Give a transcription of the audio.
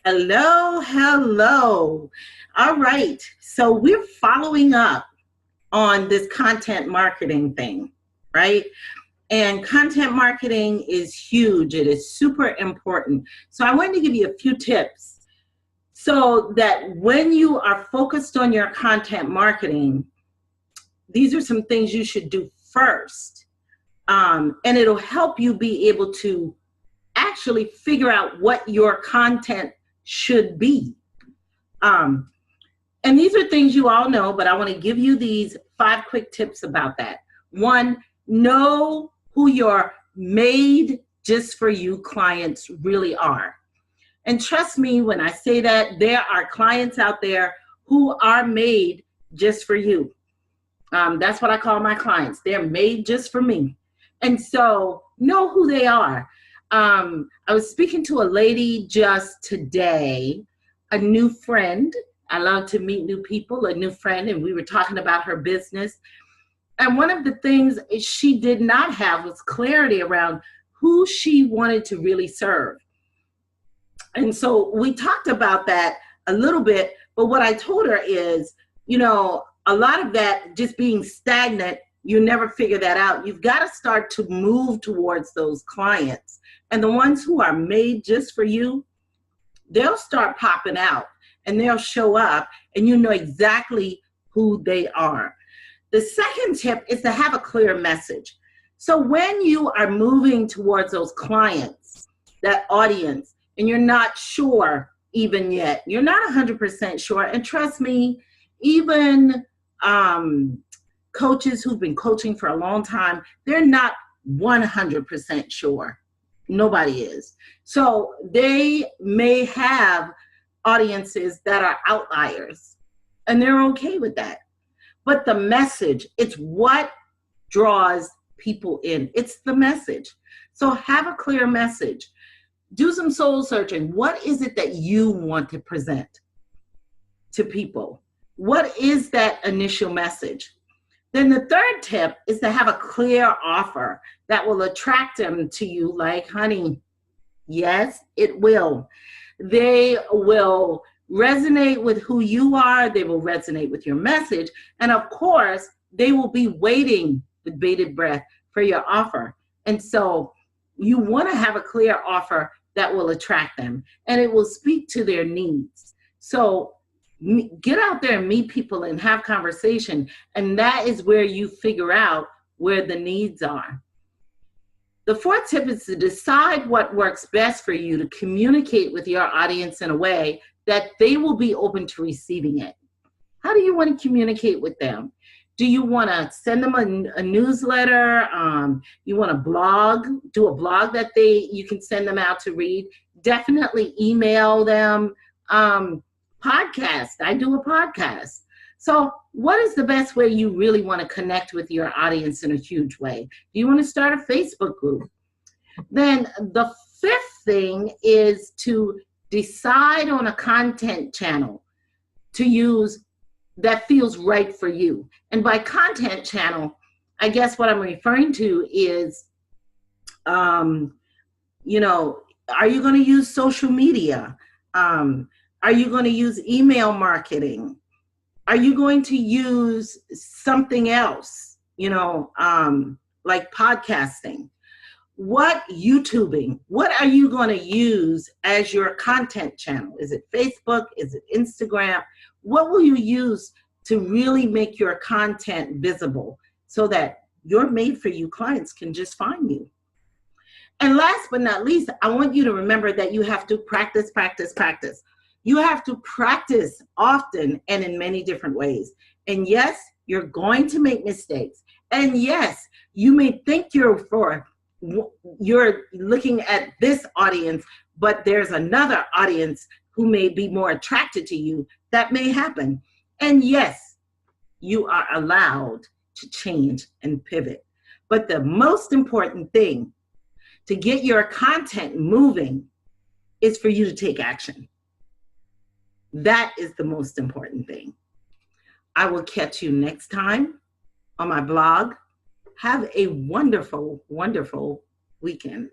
Hello, hello. All right. So we're following up on this content marketing thing, right? And content marketing is huge. It is super important. So I wanted to give you a few tips so that when you are focused on your content marketing, these are some things you should do first. And it'll help you be able to actually figure out what your content should be. And these are things you all know, but I want to give you these 5 quick tips about that. 1, know who your made just for you clients really are. And trust me when I say that, there are clients out there who are made just for you. That's what I call my clients. They're made just for me. And so know who they are. I was speaking to a lady just today, a new friend. I love to meet new people, a new friend, and we were talking about her business. And one of the things she did not have was clarity around who she wanted to really serve. And so we talked about that a little bit, but what I told her is, a lot of that just being stagnant, you never figure that out. You've got to start to move towards those clients. And the ones who are made just for you, they'll start popping out and they'll show up and you know exactly who they are. The second tip is to have a clear message. So when you are moving towards those clients, that audience, and you're not sure even yet, you're not 100% sure. And trust me, even coaches who've been coaching for a long time, they're not 100% sure. Nobody is. So they may have audiences that are outliers, and they're okay with that. But the message, it's what draws people in. It's the message. So have a clear message. Do some soul searching. What is it that you want to present to people? What is that initial message? Then the third tip is to have a clear offer that will attract them to you like honey. Yes, it will. They will resonate with who you are. They will resonate with your message. And of course, they will be waiting with bated breath for your offer. And so you want to have a clear offer that will attract them and it will speak to their needs. So get out there and meet people and have conversation. And that is where you figure out where the needs are. The fourth tip is to decide what works best for you to communicate with your audience in a way that they will be open to receiving it. How do you want to communicate with them? Do you want to send them a newsletter? You want to blog, do a blog that you can send them out to read? Definitely email them. Podcast, I do a podcast. So what is the best way you really want to connect with your audience in a huge way? Do you want to start a Facebook group? Then the fifth thing is to decide on a content channel to use that feels right for you. And by content channel, I guess what I'm referring to is, are you going to use social media? Are you going to use email marketing? Are you going to use something else, like podcasting? What YouTubing? What are you going to use as your content channel? Is it Facebook? Is it Instagram? What will you use to really make your content visible so that your made-for-you clients can just find you? And last but not least, I want you to remember that you have to practice, practice, practice. You have to practice often and in many different ways. And yes, you're going to make mistakes. And yes, you may think you're looking at this audience, but there's another audience who may be more attracted to you. That may happen. And yes, you are allowed to change and pivot. But the most important thing to get your content moving is for you to take action. That is the most important thing. I will catch you next time on my blog. Have a wonderful, wonderful weekend.